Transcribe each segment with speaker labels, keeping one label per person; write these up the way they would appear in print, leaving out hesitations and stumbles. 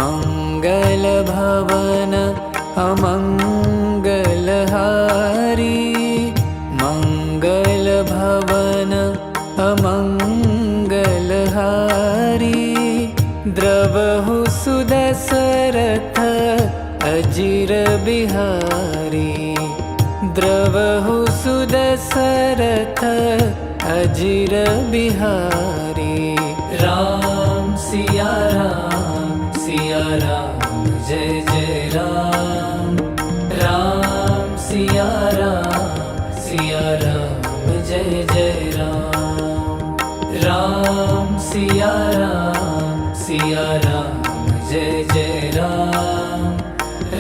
Speaker 1: मंगल भवन अमंगलहारी, मंगल भवन अमंगलहारी। द्रवहु सुदशरथ अजिर बिहारी, द्रवहु सुदशरथ अजिर बिहारी। राम सिया राम जय जय राम, राम सिया राम जय जय राम, राम सिया राम जय जय राम,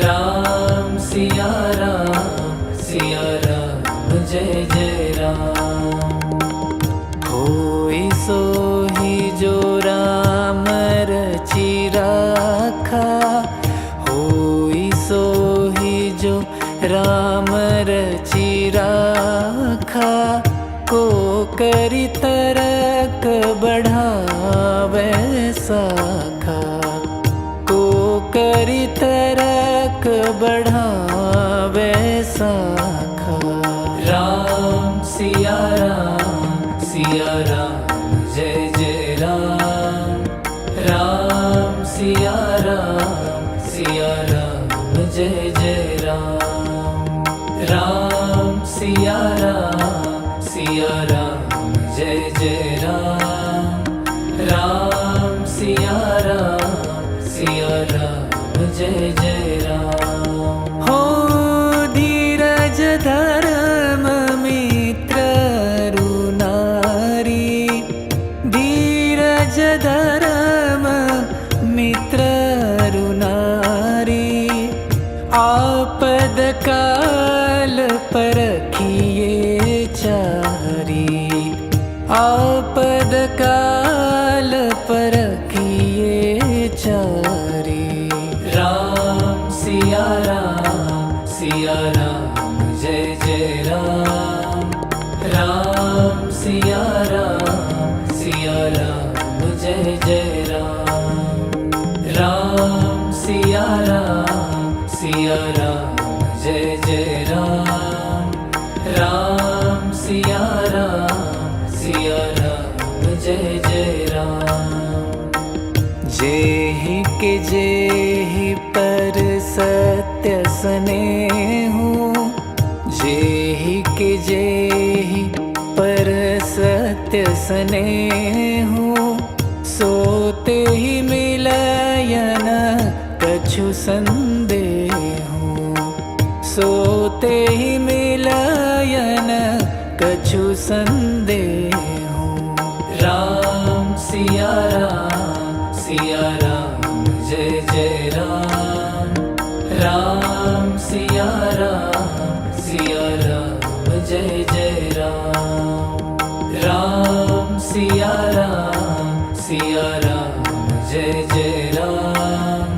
Speaker 1: राम सिया राम जय जय राम। होई सोही जो राम रचि राखा, होई सोही जो राम रचि राखा। को करि तरक बढ़ावे साखा, को करि तरक बढ़ावे साखा। राम सिया राम जय जय राम, राम सिया राम जय जय राम, राम सिया राम जय जय राम, राम सिया राम जय जय राम। हो धीरज धर्म मित्र रुनारी, धीरज धर्म मित्र रुनारी। आपद काल परखिए चारी, आपद काल परखिए चारी। राम सिया राम जय जय राम, राम सिया राम जय जय राम, राम सिया राम जय जय राम, राम सिया राम जय जय राम। जेहि के जेहि पर सत्य स्नेहु, जेहि के जेहि पर सत्य स्नेहु। सोते ही मिलयन कछु संदेहु, सोते ही मिलयन कछु संदेहु। राम सिया राम जय जय राम, राम सिया राम जय जय राम, राम सिया राम जय जय राम,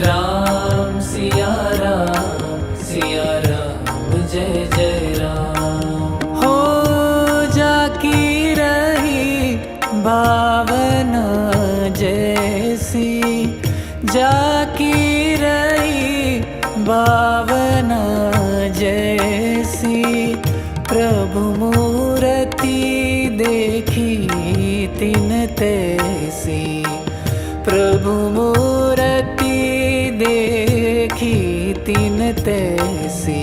Speaker 1: राम सिया राम जय जय राम। हो जाकी रही भावना जैसी, जाकी रही भावना जैसी। प्रभु मूर्ति देखी तिन तैसी, प्रभु मूर्ति देखी तिन तैसी।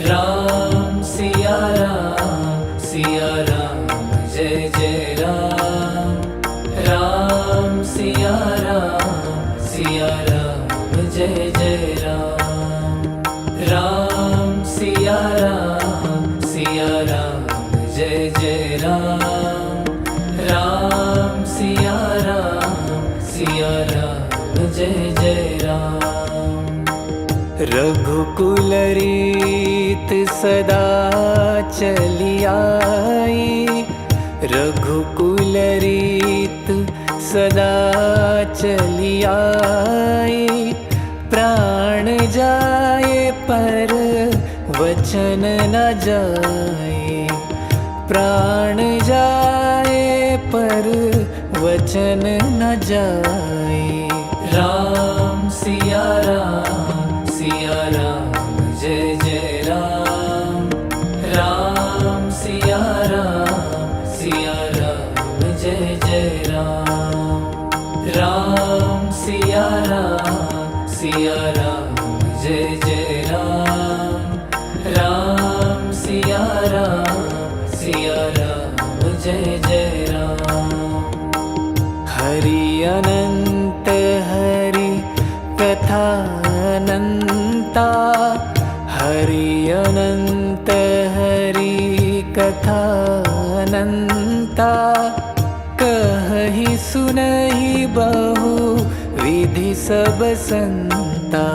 Speaker 1: राम सिया राम जय जय राम, राम सिया राम जय जय राम, राम सिया राम जय जय राम, राम सिया राम जय जय राम। रघुकुल रीत सदा चली आई, रघुकुल रीत सदा चली आई। प्राण जाए पर वचन न जाए, प्राण जाए पर
Speaker 2: वचन न जाए।
Speaker 1: राम सिया राम जय जय राम। राम सिया राम जय जय राम। राम सिया राम जय जय राम। राम सिया राम जय जय राम।
Speaker 2: हरि अनंत हरि कथा अनंता। हरि अनंत हरि कथा अनंता। कहि सुनहि बहु विधि सब संता।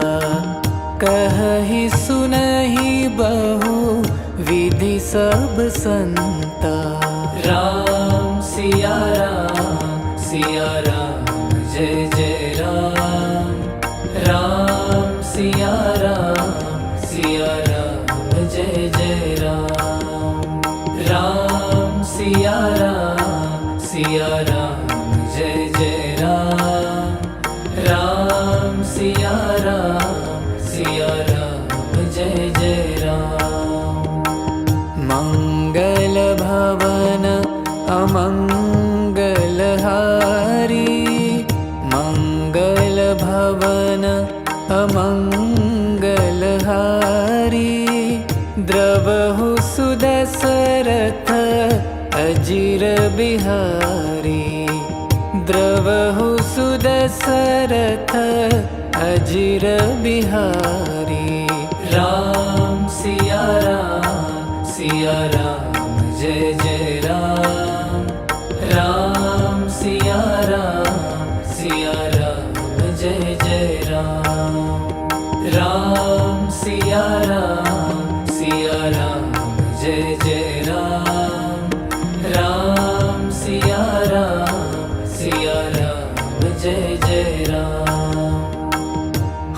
Speaker 2: कहि सुनहि बहु विधि सब संता।
Speaker 1: राम सिया राम जय जय राम। राम सिया राम जय जय राम। राम सिया राम जय जय राम। राम सिया राम जय जय राम।
Speaker 2: मंगल भवन अमंगल हारी। मंगल भवन अमंगल हारी। द्रवहु सुदशरथ अजिर बिहारी। द्रवहु सुदशरथ अजिर बिहारी।
Speaker 1: राम सिया राम जय जय राम। राम सिया राम जय जय राम। राम सिया राम जय जय राम। राम सिया राम जय जय राम।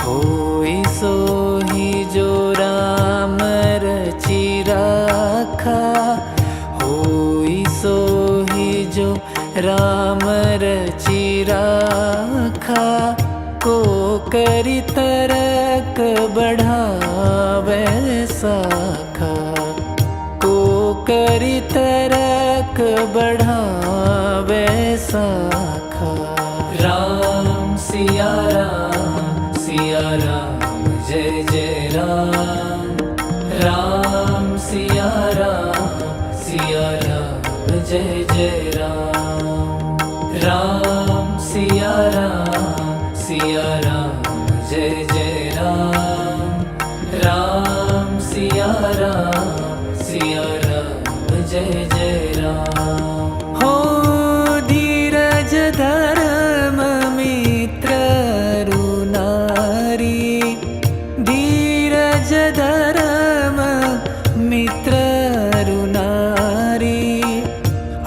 Speaker 2: होई सोहि जो राम रचि राखा। होई सोहि जो राम रचि राखा। को करि तरक बढ़ावे साखा। को करि तरक बढ़ावे साखा।
Speaker 1: राम सिया राम जय जय राम। राम सिया राम जय जय राम। राम सिया राम जय जय राम। राम सिया राम जय जय राम।
Speaker 2: हो धीरज धर्म मित्र रुनारी। धीरज धर्म मित्र रुनारी।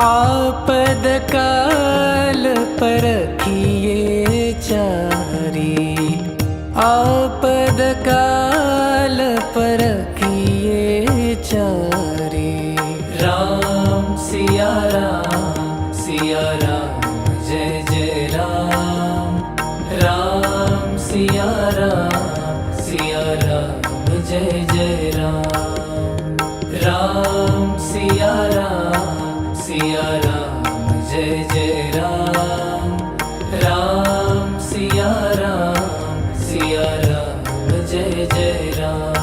Speaker 2: आपद काल परखिए चारी। आपद काल परखिए चारी।
Speaker 1: राम सिया राम जय जय राम। राम सिया राम जय जय राम। राम सिया राम जय जय राम। राम सिया राम जय जय राम।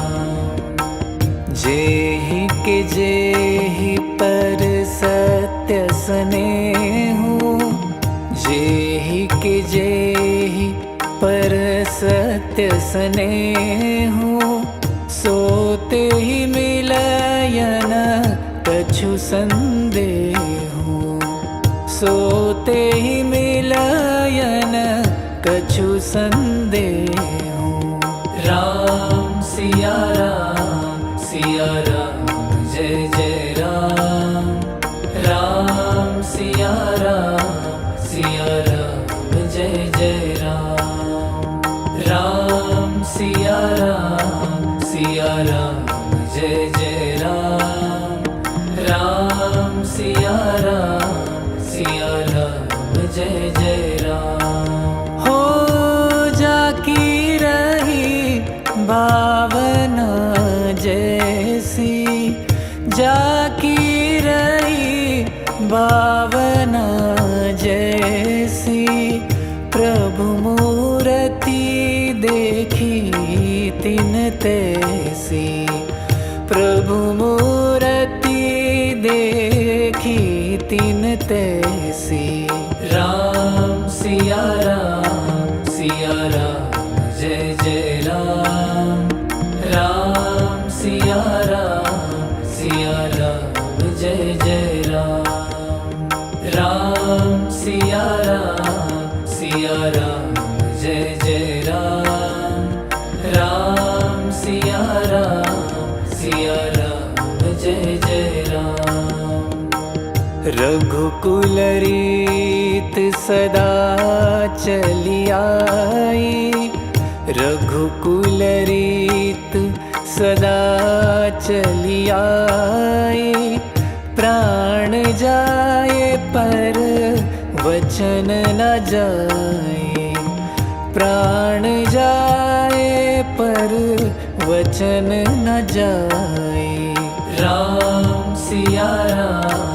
Speaker 2: जेहि के जेहि पर सत्य स्नेहु। जेहि के जेहि पर सत्य स्नेहु। सोते ही मिलयन कछु संदेहु। सोते ही मिलयन कछु संदेहु।
Speaker 1: राम सिया राम जय जय राम। राम सिया राम जय जय राम। राम सिया राम जय जय राम। राम सिया राम जय जय राम।
Speaker 2: हो जाकी रही भावना जैसी, जाकी रही भावना जैसी, प्रभु मूर्ति देखी तिन तैसी, प्रभु मूर्ति देखी तिन तैसी।
Speaker 1: राम सिया राम जय जय राम। राम सिया राम जय जय राम। राम सिया राम जय जय राम। राम सिया राम जय जय राम।
Speaker 2: रघुकुल रीत सदा चली आई, रघुकुल रीत सदा चली आई, प्राण जाए पर वचन न जाए, प्राण जाए पर वचन न जाए।
Speaker 1: राम सिया राम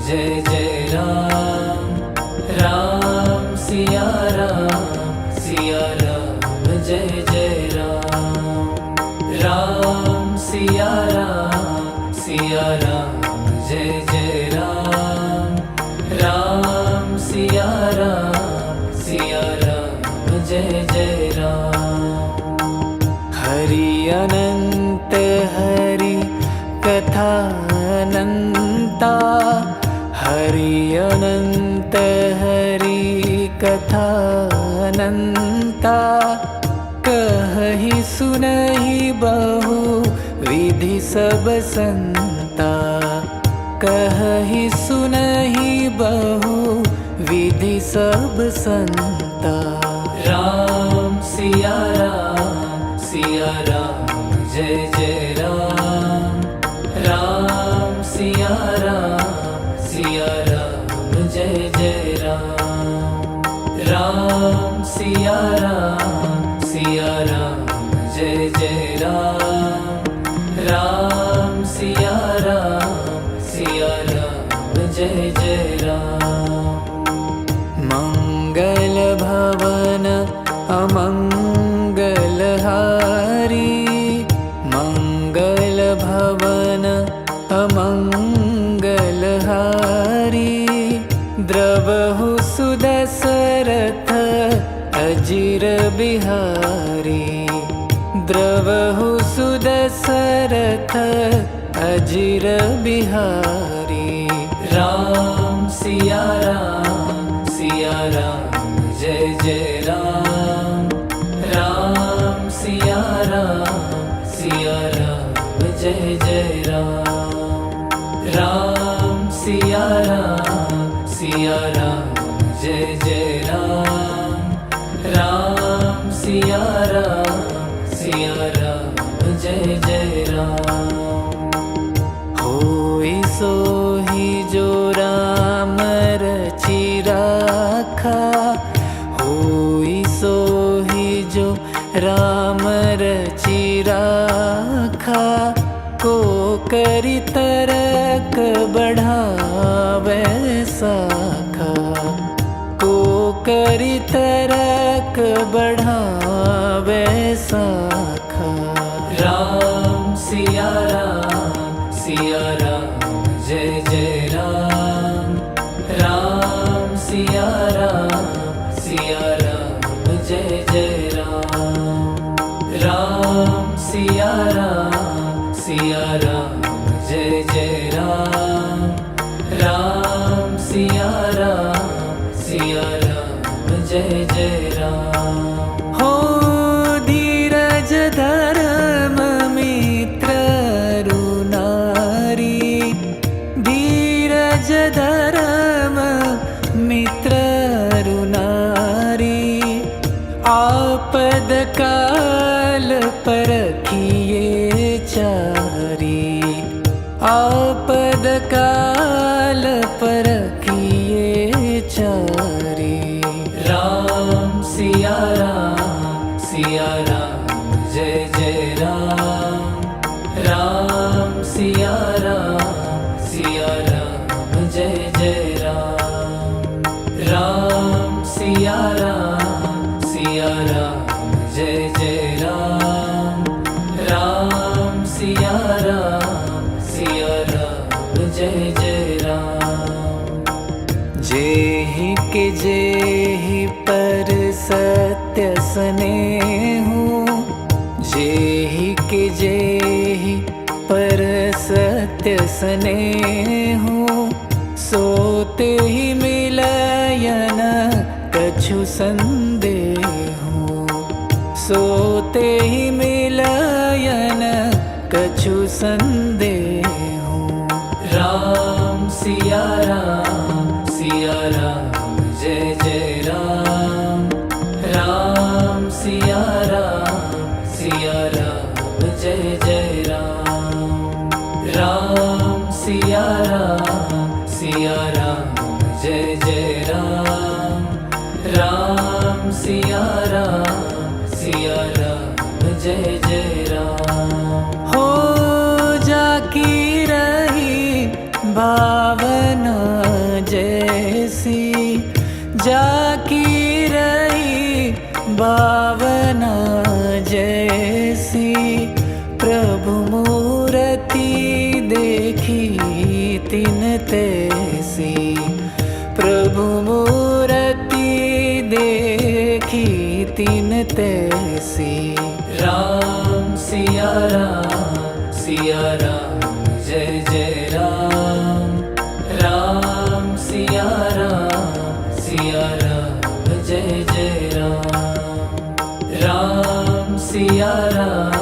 Speaker 1: जय जय राम। राम सिया राम जय जय राम। राम सिया राम जय जय राम। राम सिया राम जय जय राम।
Speaker 2: हरि अनंत हरि कथा अनंता, हरि अनंत हरि कथा अनंता, कहि सुनहि बहु विधि सब संता, कहि सुनहि बहु विधि सब संता।
Speaker 1: राम सिया राम जय जय राम। राम सिया राम जय जय राम। राम सिया राम जय जय राम। राम सिया राम जय जय राम।
Speaker 2: मंगल भवन अमंगल हारी, मंगल भवन अमंगल हारी, द्रवहु सुदशरथ अजिर बिहारी, द्रवहु सुदशरथ अजिर बिहारी।
Speaker 1: राम सिया राम जय जय राम। राम सिया राम जय जय राम। राम सिया राम जय जय राम। राम सिया राम जय जय राम।
Speaker 2: होई सोही जो राम रचि राखा, होई सोही जो राम रचि राखा, को करि तरक बढ़ावे साखा, को करि तरक बढ़ावे साखा।
Speaker 1: राम सिया राम जय जय राम। राम सिया राम जय जय राम। राम सिया राम जय जय राम। राम सिया राम जय जय राम।
Speaker 2: हो धीरज धर्म मित्र रुनारी, धीरज धर्म मित्र रुनारी, आपद काल परखिए चारी, आपद काल परखिए जेहि के जेहि पर सत्य स्नेहु, जेहि के जेहि पर सत्य स्नेहु, सोते ही मिलयन कछु संदेहु, सोते ही मिलयन कछु संदेहु।
Speaker 1: राम सिया राम जय जय राम, राम सिया राम जय जय राम, राम सिया राम जय जय राम, राम सिया राम जय जय राम।
Speaker 2: हो जाकी रही भावना जैसी, जाकी रही भावना जैसी, प्रभु मूर्ति देखी तिन तैसी, प्रभु मूर्ति देखी तिन तैसी।
Speaker 1: राम सिया राम जय जय राम, राम सिया राम जय जय राम, राम सिया राम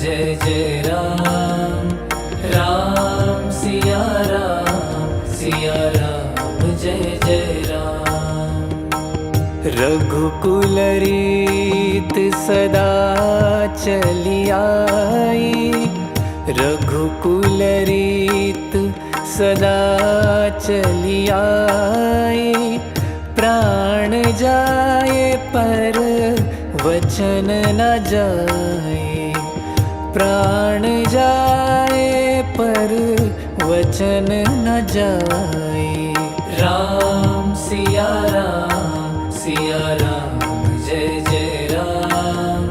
Speaker 1: जय जय राम, राम सिया राम जय जय राम।
Speaker 2: रघुकुल रीत सदा चली आई, रघुकुल रीत सदा चली आई, प्राण जाए पर वचन न जाए, प्राण जाए पर वचन न जाए।
Speaker 1: राम सिया राम जय जय राम,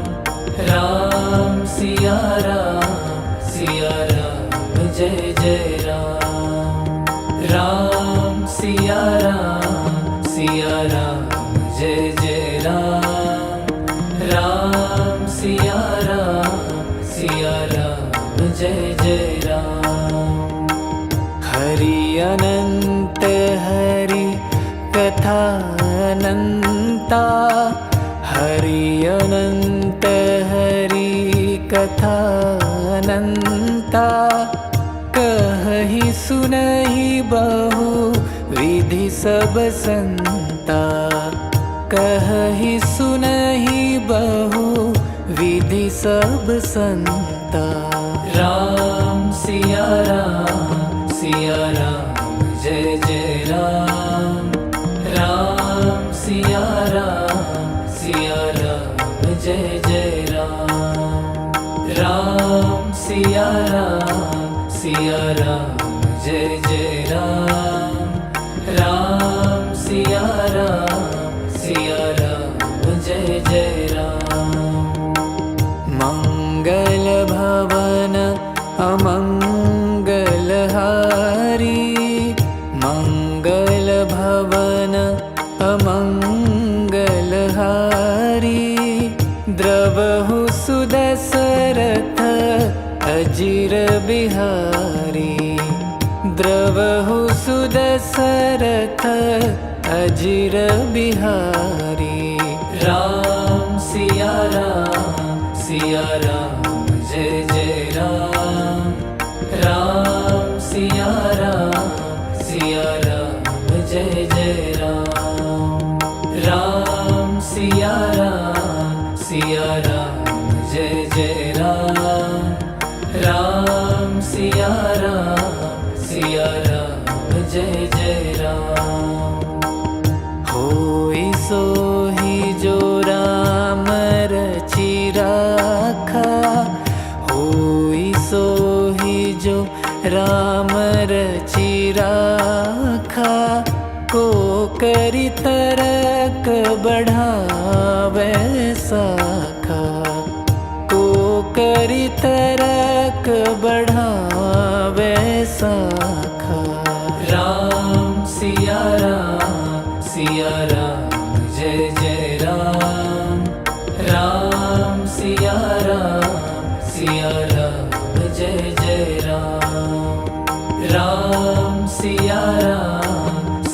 Speaker 1: राम सिया राम जय जय राम, राम सिया राम जय जय राम, राम सिया राम जय जय राम।
Speaker 2: हरि अनंत हरि कथा अनंता, हरि अनंत हरि कथा अनंता, कहि सुनहि बहु विधि सब संता, कहि सुनहि बहु विधि सब संता।
Speaker 1: राम सिया राम जय जय राम, राम सिया राम जय जय राम, राम सिया राम जय जय राम, राम सिया राम जय जय राम।
Speaker 2: मंगल भवन अमंगल हारी, मंगल भवन अमंगल हारी, द्रवहु सुदशरथ अजिर बिहारी, द्रवहु सुदशरथ अजिर बिहारी।
Speaker 1: राम सिया राम जय जय राम, राम सिया राम जय जय राम, राम सिया राम जय जय राम, राम सिया राम जय जय राम।
Speaker 2: होई सोहि जो राम रचि राखा, होई सोहि जो राम रचि राखा, को करि तरक बढ़ावे साखा, को करि तरक बढ़ावे साखा।
Speaker 1: राम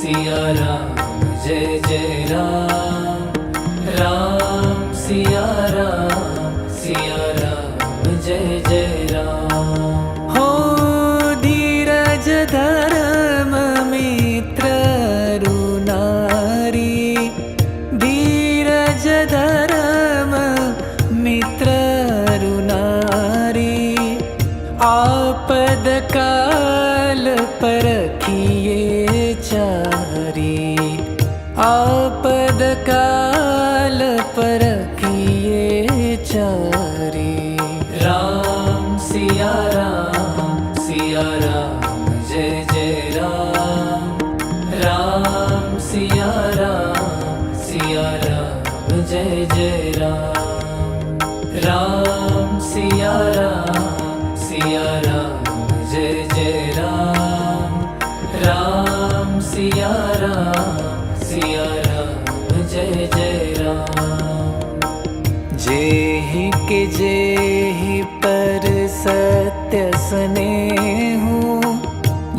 Speaker 1: सिया राम जय जय राम, राम सिया राम जय जय राम।
Speaker 2: हो धीरज धर्म मित्र रुनारी, धीरज धर्म मित्र रुनारी, आपद काल परखिए चारी, आपद काल परखिए चारी।
Speaker 1: राम सिया राम जय जय राम, राम सिया राम जय जय राम, राम सिया राम जय जय राम, राम सिया राम जय जय राम।
Speaker 2: जेहि के जेहि पर सत्य स्नेहु,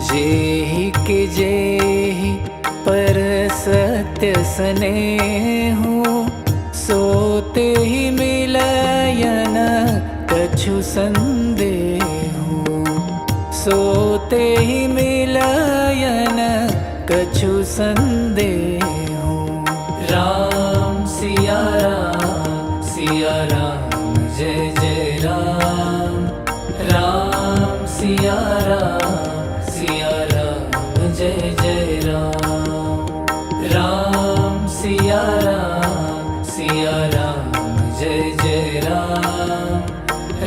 Speaker 2: जेहि के जेहि पर सत्य स्नेहु, सोते ही मिलयन कछु संदेहु, सोते ही मिलयन कछु संदेहु।
Speaker 1: राम सिया राम जय जय राम, राम सिया राम जय जय राम, राम सिया राम जय जय राम,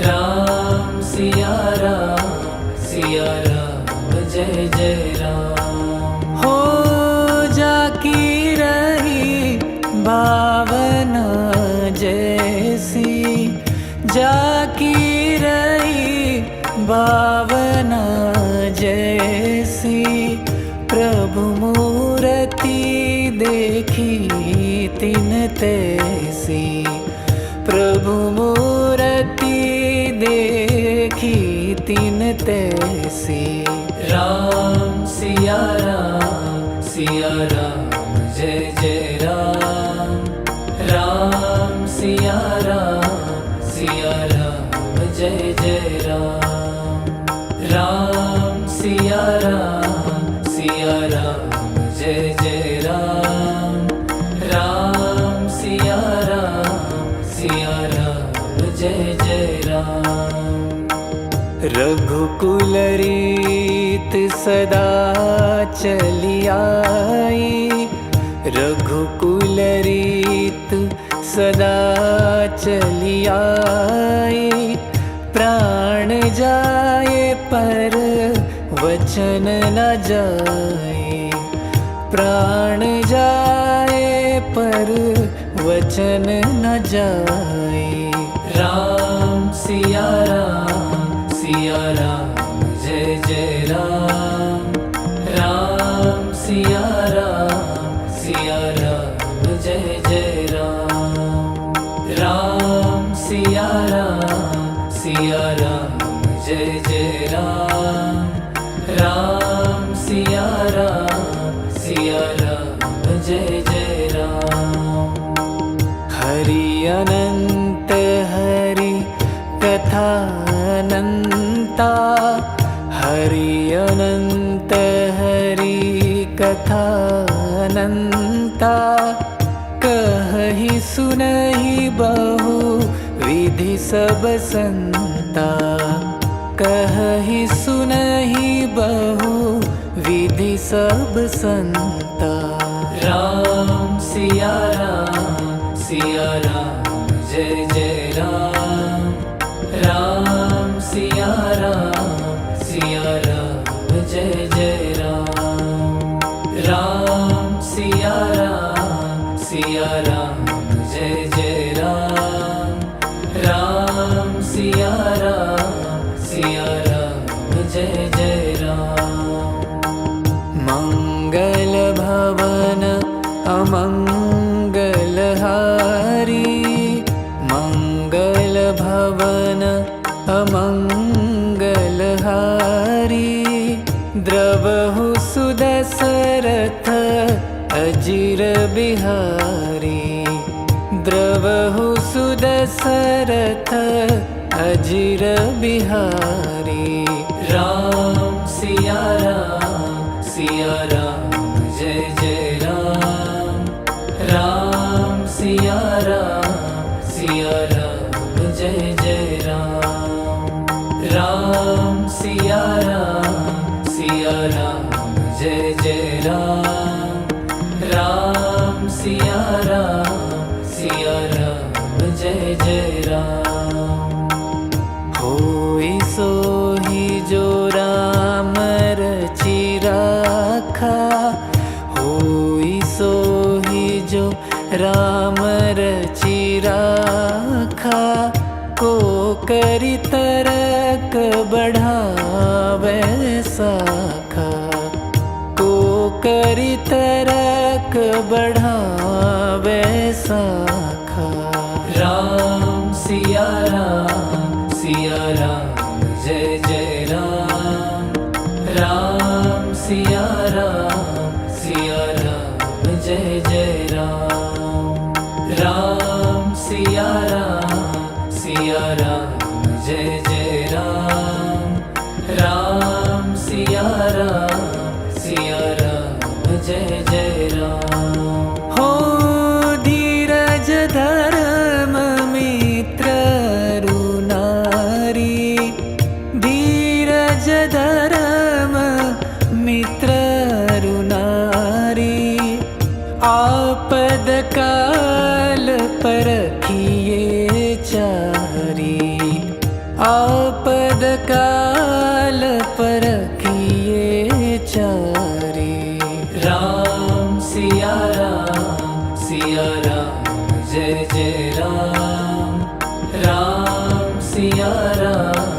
Speaker 1: राम सिया राम जय जय राम।
Speaker 2: हो जाकी रही भावना जैसी, जाकी रही भावना जैसी, प्रभु मूर्ति देखी तिन तैसी, प्रभु मूर्ति देखी तिन तैसी।
Speaker 1: राम सिया राम जय जय राम, राम सिया राम जय जय राम, राम सिया राम जय जय राम, राम सिया राम जय जय राम।
Speaker 2: रघुकुल रीत सदा चली आई, रघुकुल रीत सदा चली आई, प्राण जाए पर वचन न जाए, प्राण जाए पर वचन न जाए।
Speaker 1: राम सिया राम जय जय राम, राम सिया राम जय जय राम, राम सिया राम जय जय राम, राम सिया राम जय जय राम।
Speaker 2: हरि अनंत हरि कथा अनंता, हरि अनंत हरि कथा अनंता, कहि सुनहि बहु विधि सब संता, कहि सुनहि बहु विधि सब संता।
Speaker 1: राम सिया राम जय जय राम, राम सिया राम जय जय राम, राम सिया राम जय जय राम, राम सिया राम जय जय राम।
Speaker 2: मंगल भवन अमंगल हारी, मंगल भवन अमंगल हारी, द्रवहु सुदशरथ दशरथ अजिर बिहारी द्रवहु सुदशरथ अजिर बिहारी
Speaker 1: राम सिया राम जय जय राम राम सिया राम जय जय राम राम सिया राम जय जय राम राम सिया राम जय जय राम
Speaker 2: होई सोही जो राम रचि राखा होई सोही जो राम रचि राखा को करी तरक बढ़ावे साखा को करी तरक बढ़ावे साखा
Speaker 1: राम सिया राम जय जय राम राम सिया राम जय जय राम राम सिया राम जय जय राम राम सिया राम जय जय राम
Speaker 2: हो धीरज धर्म मित्र रुनारी धीरज धर्म मित्र रुनारी आपद काल परखिए चारी आपद काल परखिए चारी
Speaker 1: राम सिया राम जय जय राम राम सिया राम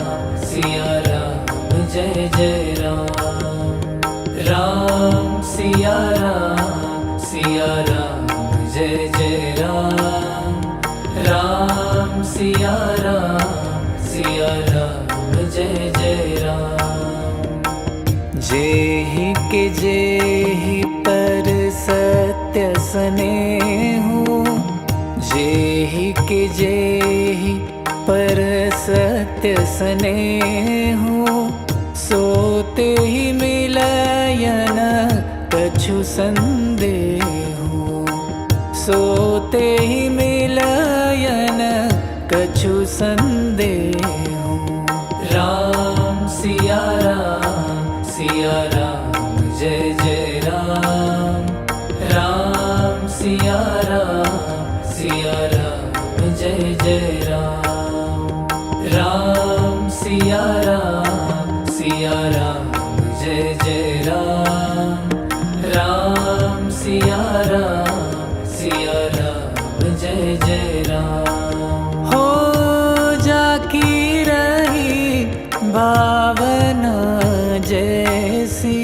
Speaker 1: जय जय राम राम सिया राम जय जय राम राम सिया राम जय जय राम
Speaker 2: जेहि के जेहि पर सत्य स्नेहु जेहि के जेहि पर सत्य स्नेहु सोते ही मिलयन कछु संदेहु सोते ही मिलयन कछु संदेहु
Speaker 1: राम सिया राम जय जय राम राम सिया राम जय जय राम राम सिया राम जय जय राम राम सिया राम जय जय राम
Speaker 2: हो जाकी रही भावना जैसी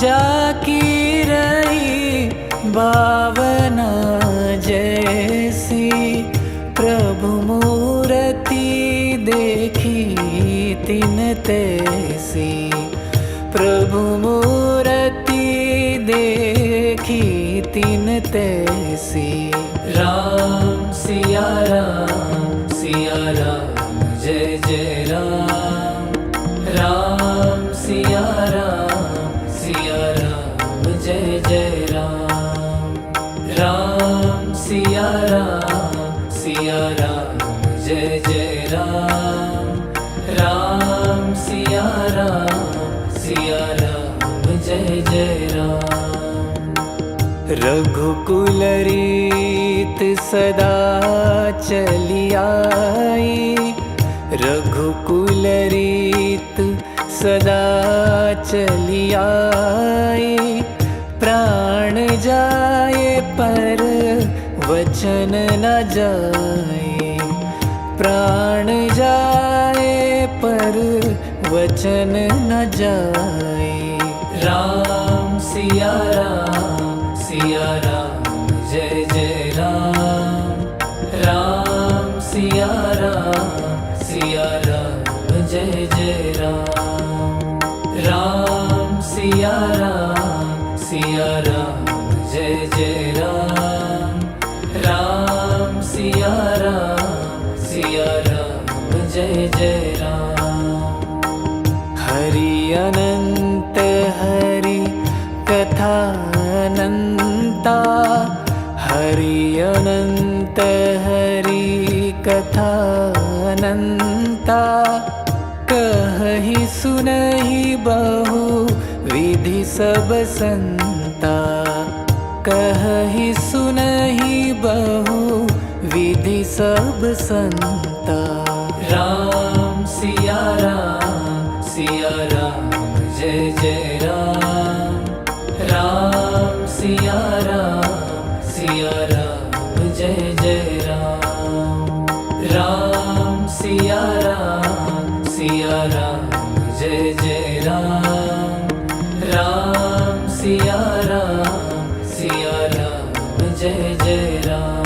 Speaker 2: जाकी रही भावना जैसी प्रभु मूर्ति देखी तिन तैसी प्रभु मूर्ति देखी तिन तैसी
Speaker 1: राम सिया राम जय जय राम राम सिया राम जय जय राम राम सिया राम जय जय राम राम सिया राम जय जय राम
Speaker 2: रघुकुल रीत सदा चली आई रघुकुल रीत सदा चली आई प्राण जाए पर वचन न जाए प्राण जाए पर वचन न जाए
Speaker 1: राम सिया राम जय जय राम राम सिया राम जय जय राम राम सिया सिया राम जय जय राम राम सिया राम जय जय राम।
Speaker 2: हरि अनंत हरि कथानंता हरि अनंत हरि कथानंता कहि सुनहि बहु विधि सब संता कहि सुनहि बहु विधि सब संता।
Speaker 1: राम सिया राम जय जय राम राम सिया राम जय जय राम। राम सिया राम जय जय राम राम सिया राम जय जय राम।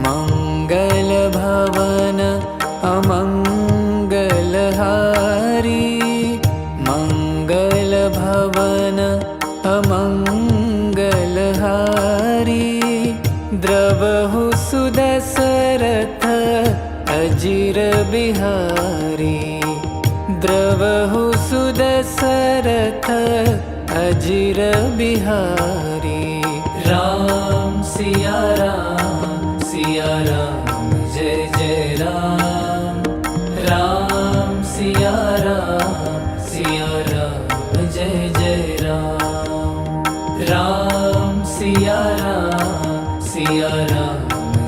Speaker 2: मंगल भवन अमंगल हारी मंगल भवन अमंगल हारी द्रवहु सुदशरथ अजिर बिहारी द्रवहु सुदशरथ अजिर बिहारी।
Speaker 1: राम सिया राम जय जय राम राम सिया राम जय जय राम। राम सिया राम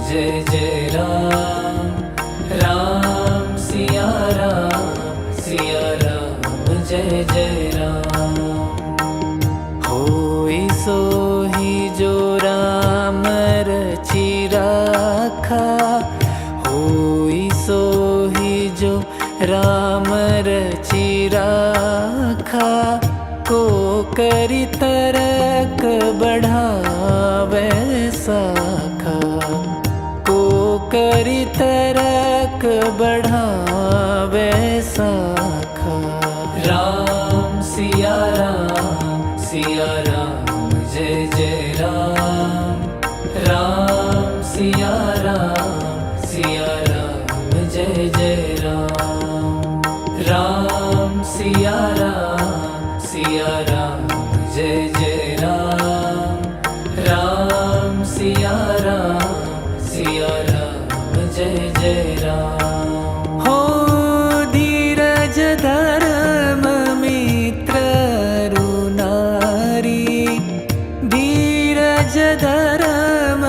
Speaker 1: जय जय राम राम सिया राम जय जय राम।
Speaker 2: होई सोहि जो राम रचि राखा होई सोहि जो राम रचि राखा को करि तरक बढ़ावे साखा को करि तरक बढ़ावे साखा।
Speaker 1: राम सिया राम जय जय राम राम सिया राम जय जय राम। राम सिया राम जय जय राम राम सिया राम जय जय राम।
Speaker 2: हो धीरज धर्म मित्र रुनारी धीरज धर्म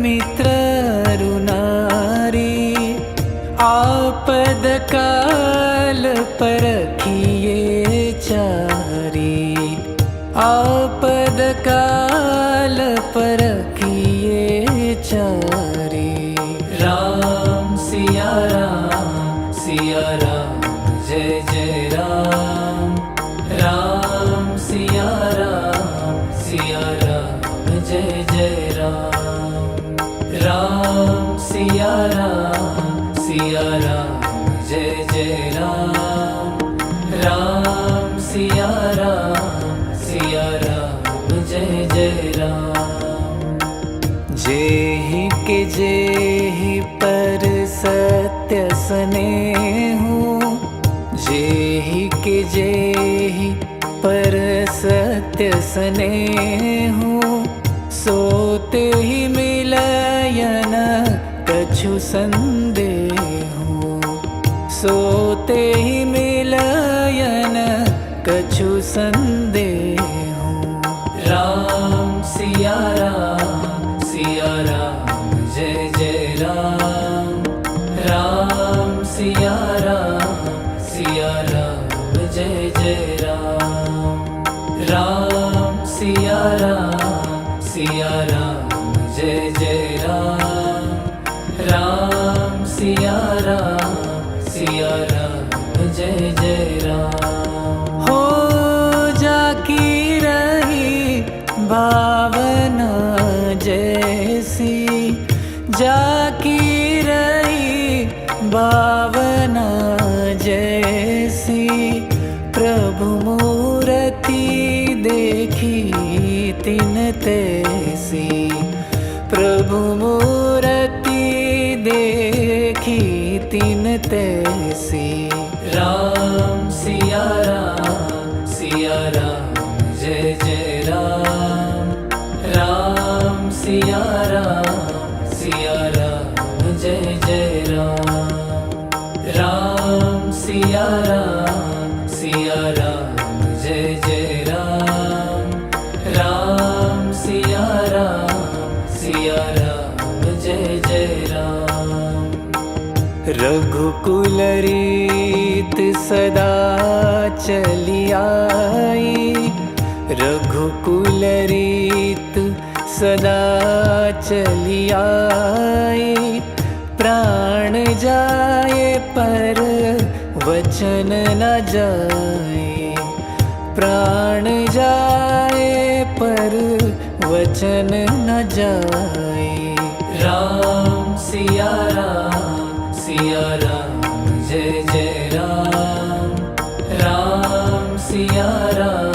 Speaker 2: मित्र रुनारी आपद काल परखिए चारी आपद काल परखिए चारी।
Speaker 1: राम सिया राम जय जय राम राम सिया राम जय जय राम। राम सिया राम जय जय राम राम सिया राम जय जय राम।
Speaker 2: जेहि के जेहि पर सत्य स्नेहु जेहि के जेहि पर सत्य स्नेहु सोते ही मिलयन कछु संदेहु सोते ही मिलयन कछु संदेहु।
Speaker 1: राम सिया राम जय जय राम राम सिया राम जय जय राम। राम सिया राम जय जय राम राम सिया राम जय जय राम।
Speaker 2: हो जाकी रही भावना जैसी जाकी रही भावना जैसी प्रभु मूर्ति देख देखी तिन तैसी, प्रभु मूर्ति देखी तिन तैसी।
Speaker 1: राम सिया राम जय जय राम। राम सिया राम जय जय राम। राम सिया राम जय जय राम। राम सिया राम जय जय राम।
Speaker 2: रघुकुल रीत सदा चली आई, रघुकुल रीत सदा चली आई। प्राण जाए पर वचन न जाए, प्राण जाए पर वचन न जाए।
Speaker 1: राम सिया राम जय जय राम। राम सिया राम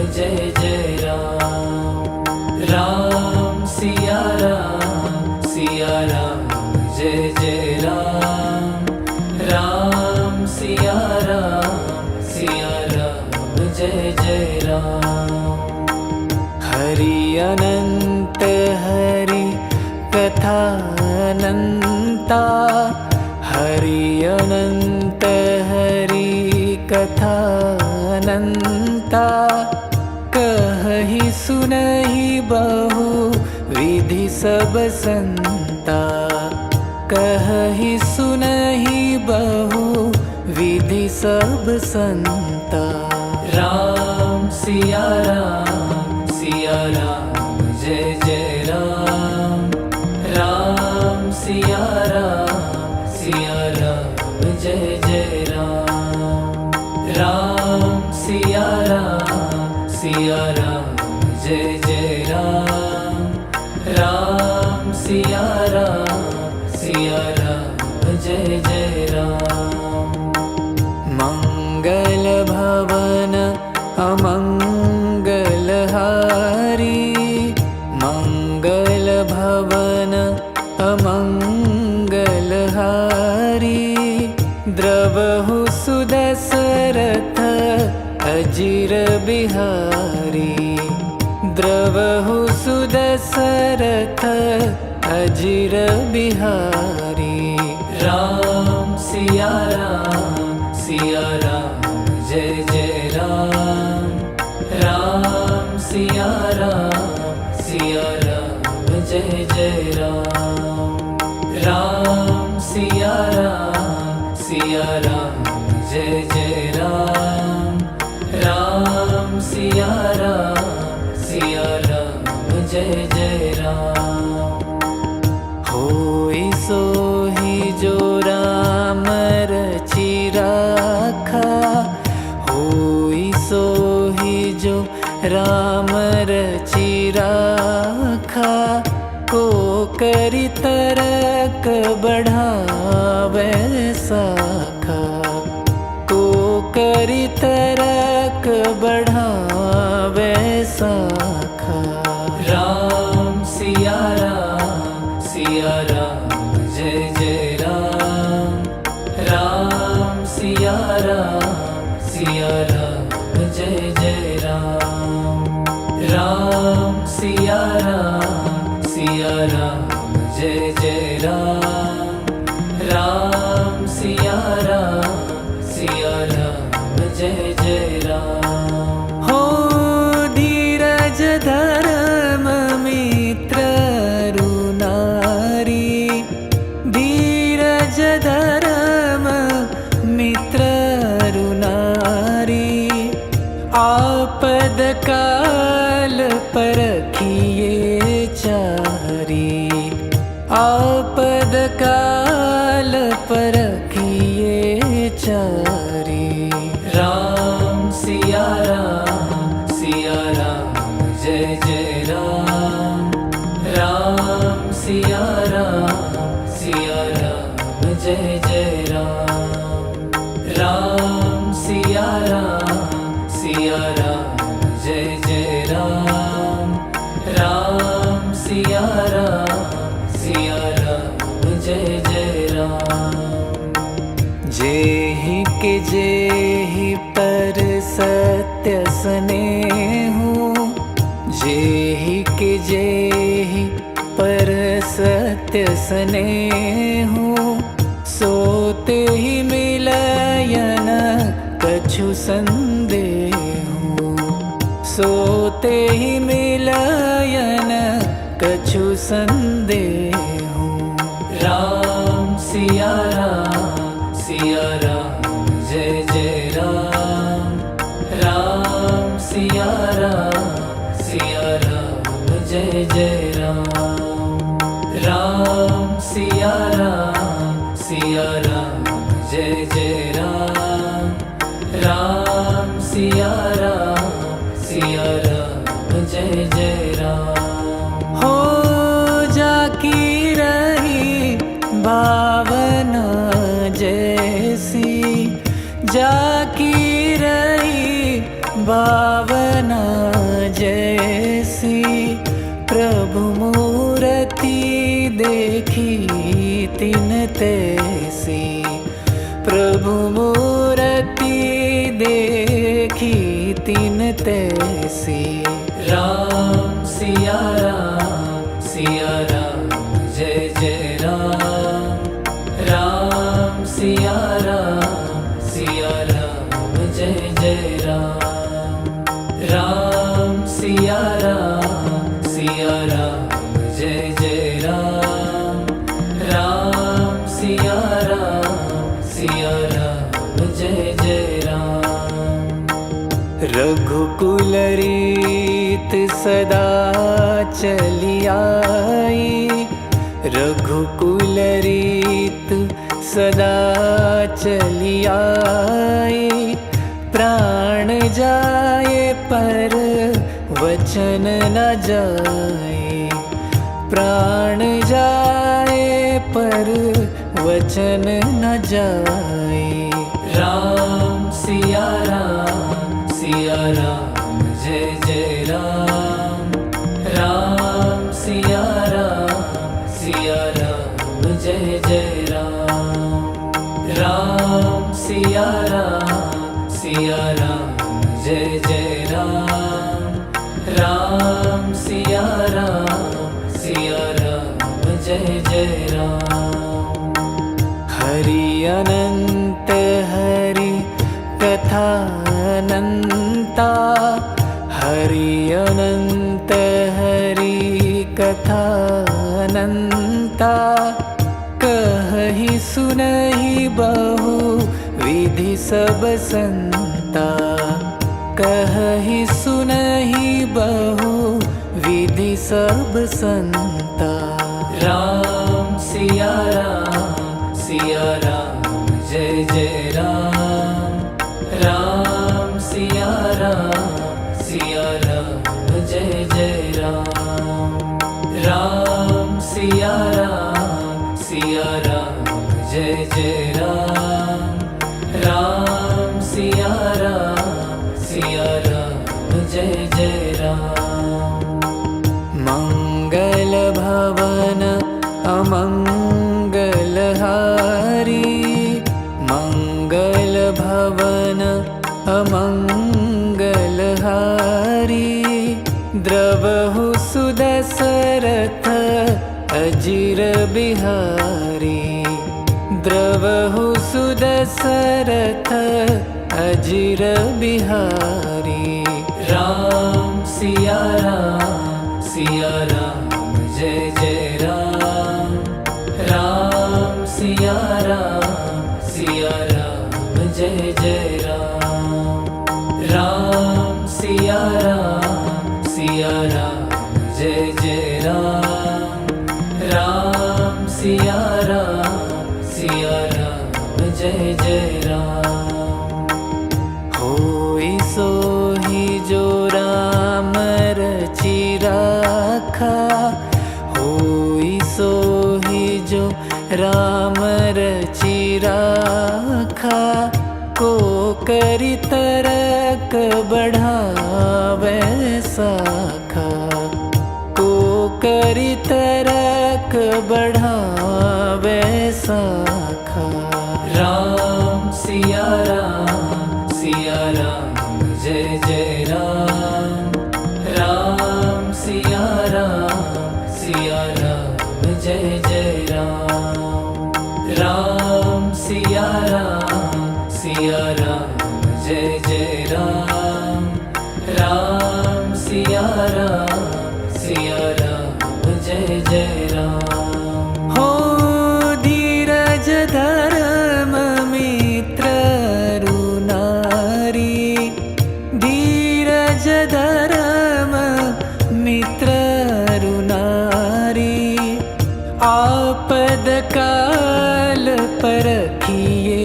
Speaker 1: जय जय राम। राम सिया राम जय जय राम। राम सिया राम जय जय राम।
Speaker 2: हरि अनंत हरि कथानंता, हरि अनंत हरि कथानंता। कहहि सुनहि बहु विधि सब संता, कहहि सुनहि बहु विधि सब संता।
Speaker 1: राम सिया राम जय जय राम। राम सिया राम जय जय राम। राम सिया राम जय जय राम। राम सिया राम जय जय राम।
Speaker 2: मंगल भवन अमंगल हारी, मंगल भवन अमंगल हारी। द्रवहु सुदशरथ अजिर बिहारी, द्रवहु सुदशरथ अजिर बिहारी।
Speaker 1: राम सिया राम जय जय राम। राम सिया राम जय जय राम। राम सिया राम जय जय राम। राम सिया राम जय जय राम।
Speaker 2: होई सोहि जो राम रचि राखा, होई सोहि जो राम रचि राखा। को करि तरक बढ़ावे साखा, को करि तरक बढ़ावे साखा।
Speaker 1: राम सिया राम जय जय राम। राम सिया राम जय जय राम। राम सिया राम जय जय राम। राम सिया राम जय जय राम।
Speaker 2: हो धीरज धर्म मित्र रुनारी, धीरज धर्म मित्र रुनारी। आपद काल परखिए चारी, आपद काल परखिए चारी।
Speaker 1: राम सिया राम जय जय राम। राम सिया राम जय जय राम। राम सिया राम
Speaker 2: जेहि पर सत्य स्नेहु, सोते ही मिलयन कछु संदेहु। सोते ही मिलयन कछु संदेहु।
Speaker 1: राम सिया राम जय जय राम। राम सिया राम जय जय राम। राम सिया राम जय जय राम। राम सिया राम जय जय राम।
Speaker 2: हो जाकी रही भावना जैसी, जाकी रही भावना जैसी, प्रभु मूर्ति देखी तिन तैसी। प्रभु मूर्ति देखी तिन तैसी।
Speaker 1: राम सिया राम जय जय राम। राम सिया राम जय जय राम। राम सिया राम जय जय राम। राम सिया राम जय जय राम।
Speaker 2: रघुकुल रीत सदा चली आई, रघुकुल रीत सदा चली आई। प्राण जाए पर वचन न जाए, प्राण जाए पर वचन न जाए।
Speaker 1: राम सिया राम जय जय राम। राम सिया राम जय जय राम। राम सिया राम जय जय राम। राम सिया राम जय जय राम।
Speaker 2: हरि अनंत हरि कथानंता, हरि अनंत हरि कथानंता। कहि सुनहि बहु विधि सब संता, कहि सुनहि बहु विधि सब संता।
Speaker 1: राम सिया राम जय जय राम। राम सिया राम जय जय राम। राम सिया राम जय जय राम। राम सिया राम जय जय राम।
Speaker 2: मंगल भवन अमंगल हारी, मंगल भवन अमंगल हारी। द्रवहु सुदशरथ अजिर बिहारी, द्रवहु सुदशरथ अजिर बिहारी।
Speaker 1: राम सिया राम जय जय राम। राम सिया राम जय जय राम। राम सिया राम जय जय राम। राम सिया राम जय जय राम।
Speaker 2: होई सोहि जो राम रचि राखा, होई सोहि जो राम रचि राखा। को करि तरक बढ़ावे साखा, को करि तरक बढ़ावे साखा।
Speaker 1: राम सिया राम जय जय राम। राम सिया राम राम जय जय राम।
Speaker 2: हो धीरज धर्म मित्र रुनारी, धीरज धर्म मित्र रुनारी, आपद काल परखिए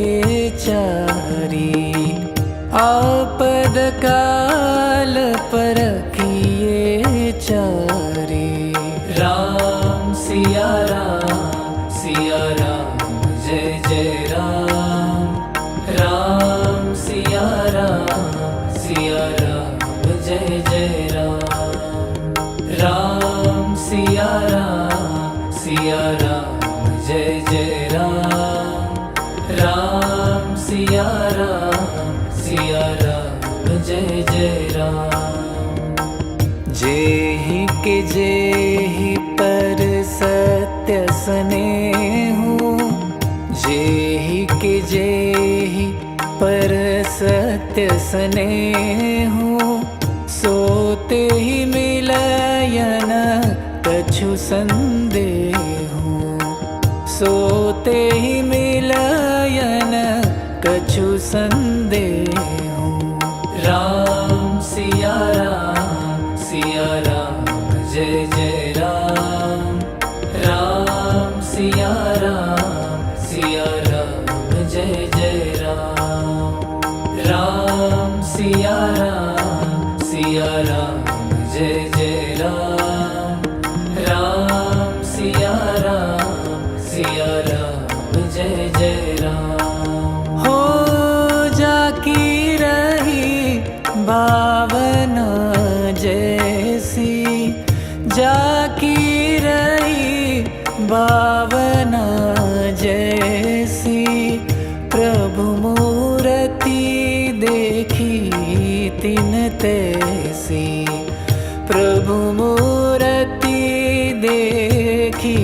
Speaker 2: चारी, आपद काल परखिए चारी।
Speaker 1: राम सिया राम जय जय राम। राम सिया राम जय जय राम। राम सिया राम जय जय राम। राम सिया राम जय जय राम।
Speaker 2: जेहि के जेहि पर सत्य स्नेहु, जेहि के जेहि पर सत्य स्नेहु, सोते ही मिलयन कछु संदेहु, सोते ही मिलयन कछु संदेहु।
Speaker 1: राम सिया राम जय जय राम। राम सिया राम जय जय राम। राम सिया राम जय जय राम। राम सिया राम जय जय राम।
Speaker 2: हो जाकी रही भावना जैसी, जाकी रही भावना जैसी, प्रभु मूर्ति देखी तिन तैसी, प्रभु मूर्ति देखी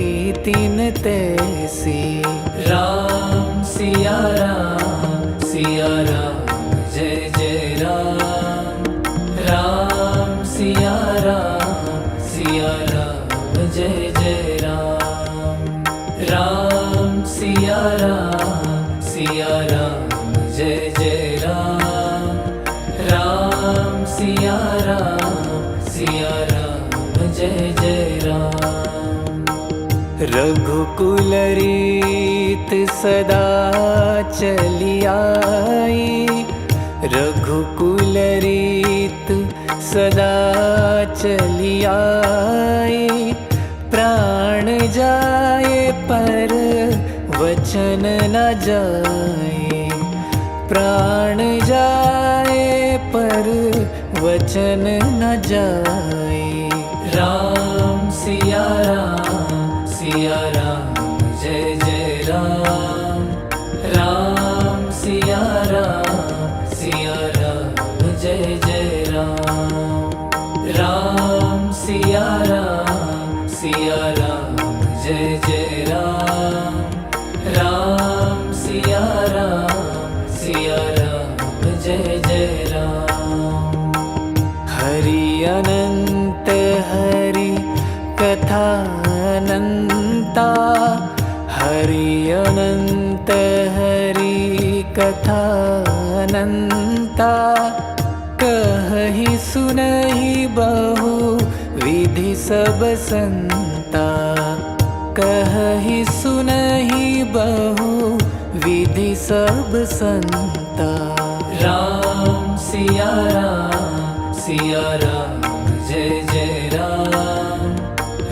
Speaker 2: तिन तैसी।
Speaker 1: राम सिया राम जय जय राम। राम सिया राम जय जय राम। राम सिया राम जय जय राम। राम सिया राम जय जय राम।
Speaker 2: रघुकुल रीत सदा चली आई, रघुकुल रीत सदा चली आई, प्राण जाए पर वचन न जाए, प्राण जाए पर वचन न जाए।
Speaker 1: राम सिया राम जय जय राम। राम सिया राम जय जय राम। राम सिया राम जय जय राम। राम सिया राम जय जय राम।
Speaker 2: हरि अनंत हरि कथानंता, हरि अनंत हरि कथानंता, कहि सुनहि बहु विधि सब संता, कहि सुनहि बहु विधि सब संता।
Speaker 1: राम सिया राम जय जय राम।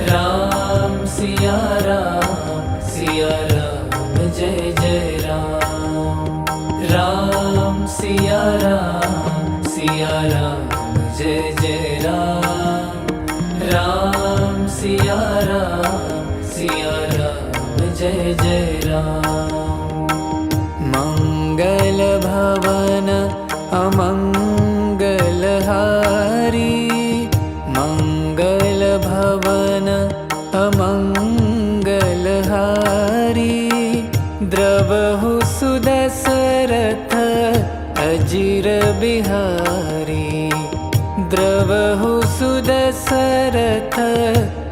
Speaker 1: राम सिया राम जय जय राम। राम सिया राम जय जय राम। राम सिया राम जय जय राम।
Speaker 2: मंगल भवन अमंगल हारी, मंगल भवन अमंगल हारी, द्रवहु सुदशरथ अजिर बिहारी, द्रवहु सुदशरथ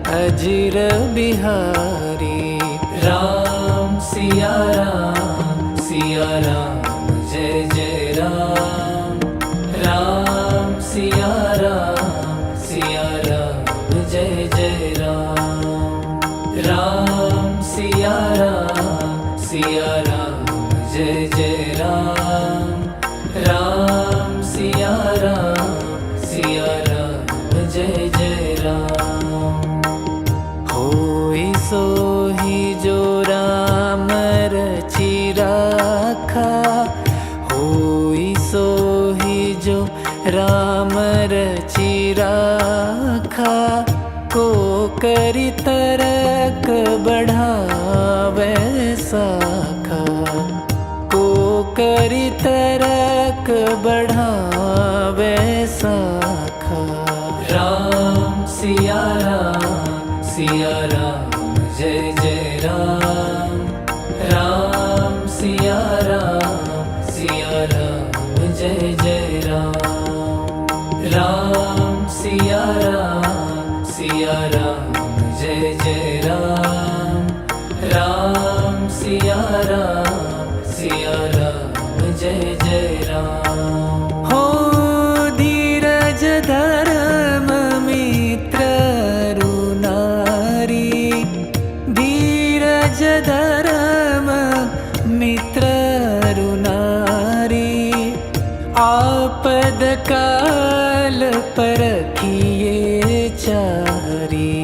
Speaker 2: अजिर बिहारी।
Speaker 1: राम सिया राम जय जय राम। राम सिया राम जय जय राम। राम सिया राम जय जय राम। राम सिया राम जय जय राम।
Speaker 2: होई सोही जो राम रचि राखा। होई सोही जो राम रचि राखा। को करि तरक बढ़ावे साखा। को करि तरक बढ़ावे साखा।
Speaker 1: राम सिया राम जय जय राम। राम सिया राम जय जय राम। राम सिया राम जय जय राम। राम सिया राम जय जय राम।
Speaker 2: हो धीरज धर्म मित्र रुनारी। धीरज धर्म मित्र रुनारी। आपद काल परखिए चारी।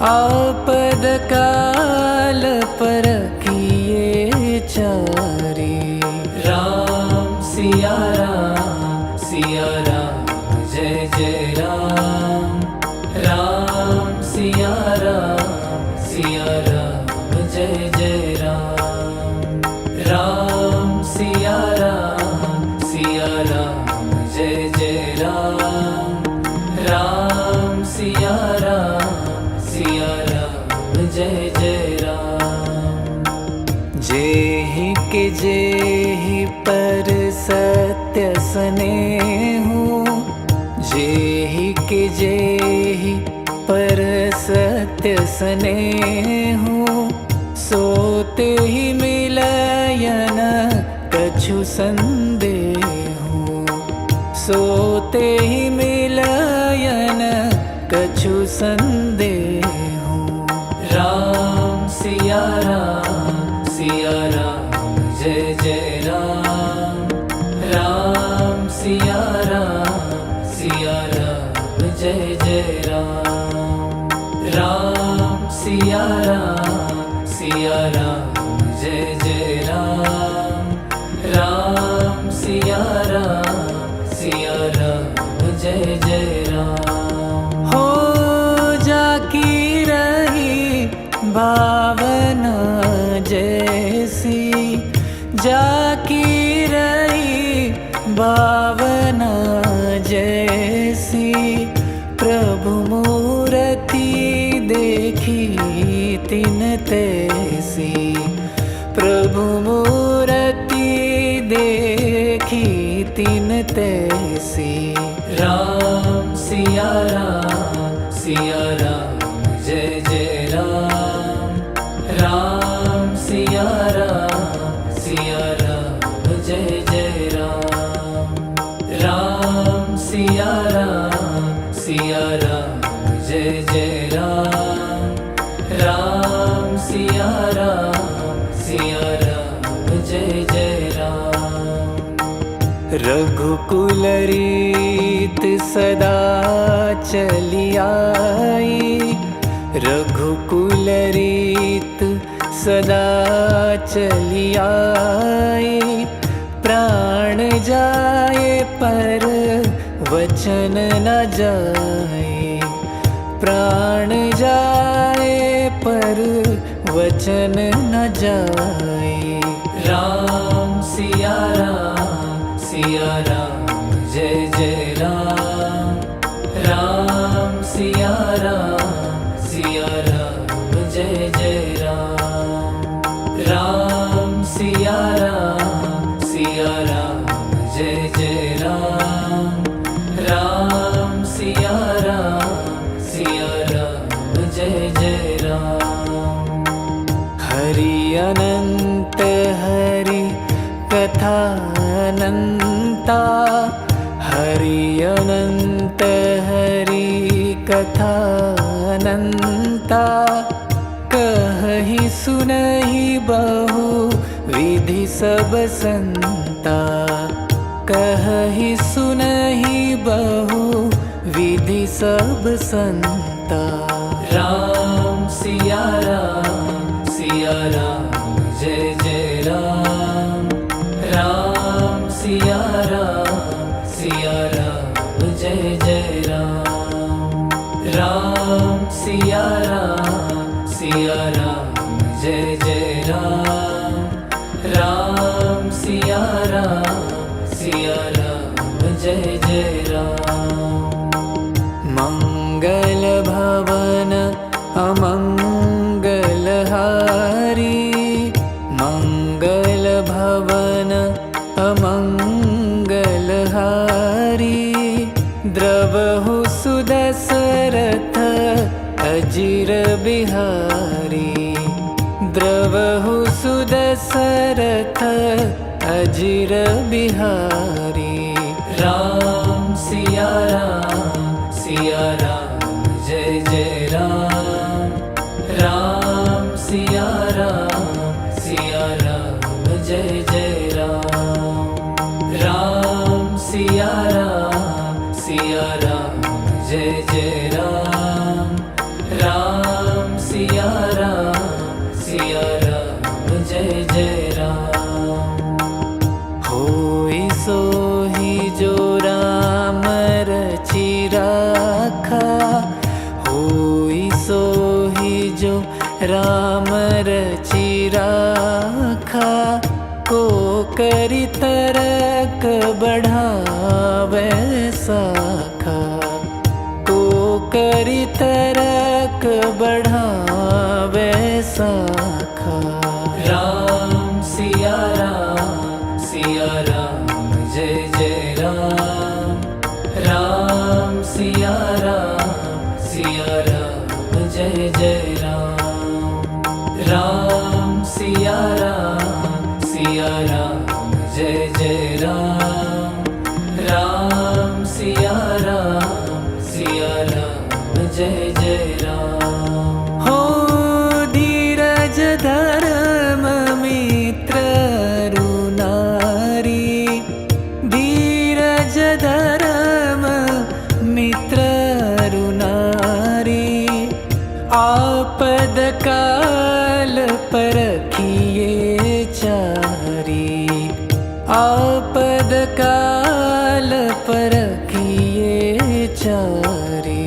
Speaker 2: आपद काल परखिए चारी।
Speaker 1: राम सिया राम जय जय राम। राम सिया राम जय जय राम। राम सिया राम जय जय राम। राम सिया राम जय जय राम।
Speaker 2: जेहि के जेहि पर सत्य स्नेहु। जेहि के जेहि पर सत्य स्नेहु। सोते ही मिलयन कछु संदेहु। सोते ही मिलयन कछु संदेहु।
Speaker 1: राम सिया राम जय जय राम। राम सिया राम जय जय राम। राम सिया राम जय जय राम। राम सिया राम जय जय राम।
Speaker 2: हो जाकी रही भावना जैसी। जाकी रही भावना जैसी। प्रभु मूर्ति देखी तिन तैसी। प्रभु मूर्ति देखी तिन तैसी।
Speaker 1: राम सिया राम जय जय राम। राम सिया राम जय जय राम। राम सिया राम जय जय राम। राम सिया राम जय जय राम।
Speaker 2: रघुकुल रीत सदा चली आई। रघुकुल रीत सदा चली आई। प्राण जाए पर वचन न जाए। प्राण जाए पर वचन न जाए।
Speaker 1: राम सिया राम जय जय राम। राम सिया राम जय जय राम। राम सिया राम जय जय राम। राम
Speaker 2: कथा अनंता, कहहि सुनहि बहु विधि सब संता। कहहि सुनहि बहु विधि सब संता।
Speaker 1: राम सिया राम जय जय राम। राम सिया राम जय जय राम। राम सिया राम जय जय राम। राम सिया राम जय जय राम।
Speaker 2: मंगल भवन अमंगल हारी, मंगल भवन अमंगल हारी। द्रवहु सुदशरथ अजिर बिहारी, द्रवहु सुदशरथ अजिर बिहारी।
Speaker 1: राम सिया राम जय जय राम। राम सिया राम जय जय राम। राम सिया राम जय जय राम। राम सिया राम जय जय राम।
Speaker 2: होई सोहि जो राम रचि राखा, होई सोहि जो राम रचि राखा। को करि तरक बढ़ावे साखा, को करि तरक बढ़ावे साखा।
Speaker 1: राम सिया राम जय जय राम। राम सिया राम जय जय राम। राम सिया राम जय जय राम। राम सिया राम जय जय राम।
Speaker 2: हो धीरज धर्म मित्र रुनारी, धीरज धर्म मित्र रुनारी। आपद काल परखिए चारी, आपद काल परखिए चारी।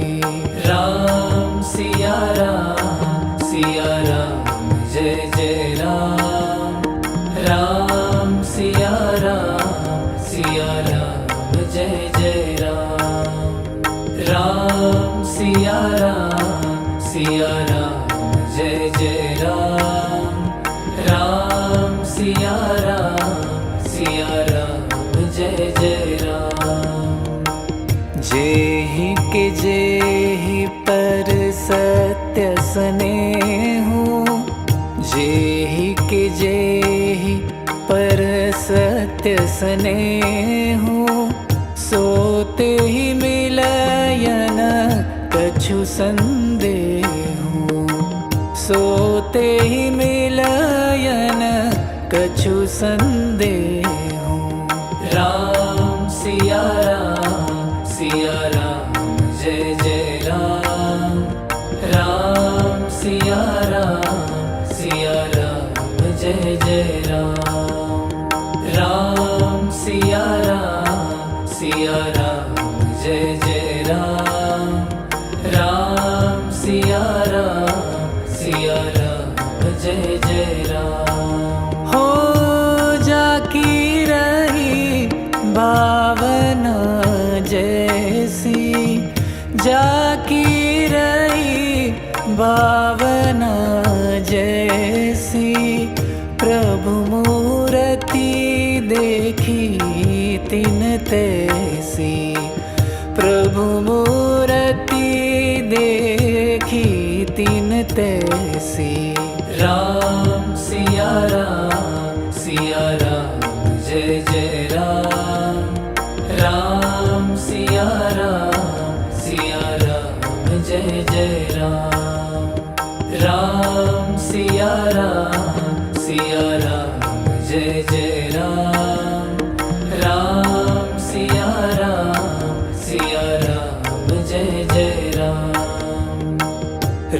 Speaker 1: राम सिया राम जय जय राम। राम सिया राम जय जय राम। राम सिया राम जय जय राम। राम सिया राम जय जय राम।
Speaker 2: जेहि के जेहि पर सत्य स्नेहु, जेहि के जेहि पर सत्य स्नेहु। सोते ही मिलयन कछु संदेहु, सोते ही मिलयन कछु संदेहु।
Speaker 1: राम सिया राम जय जय राम। राम सिया राम जय जय राम। राम सिया राम जय जय राम। राम सिया राम जय जय राम।
Speaker 2: हो जाकी रही भावना जैसी, जाकी रही भावना जैसी। प्रभु मूर्ति देखी तिन तैसी, प्रभु मूर्ति देखी तिन तैसी।
Speaker 1: राम सिया राम जय जय राम। राम सिया राम जय सिया राम जय जय राम राम सिया राम जय जय राम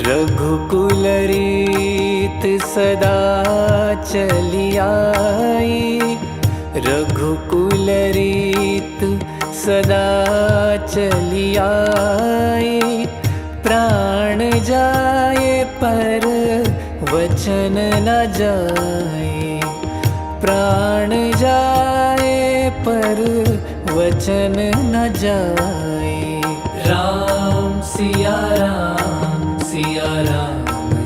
Speaker 2: रघुकुल रीत सदा चली आई, रघुकुल रीत सदा चली आई। प्राण जाए पर वचन न जाए, प्राण जाए पर वचन न जाए।
Speaker 1: राम सिया राम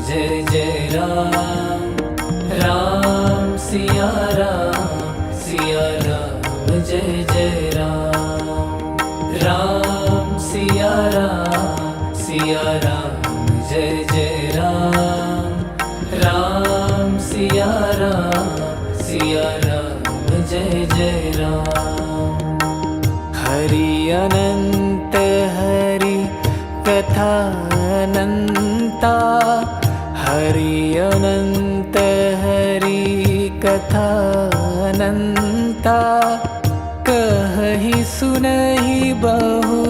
Speaker 1: जय जय राम राम सिया राम जय जय राम राम सिया राम जय जय राम राम सिया राम जय जय राम
Speaker 2: हरि अनंत हरि कथा अनंता, हरि अनंत हरि कथा अनंता। कहि सुनहि बहु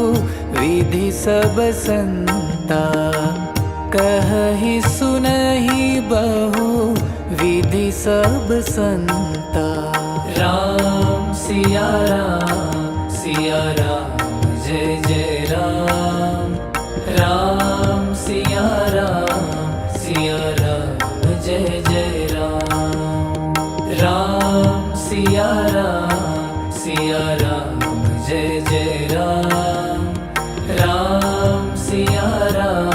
Speaker 2: विधि सब संता, कहि सुनहि बहु विधि सब संता।
Speaker 1: राम सिया राम जय जय राम राम सिया राम जय जय राम राम सिया राम जय जय राम राम सिया राम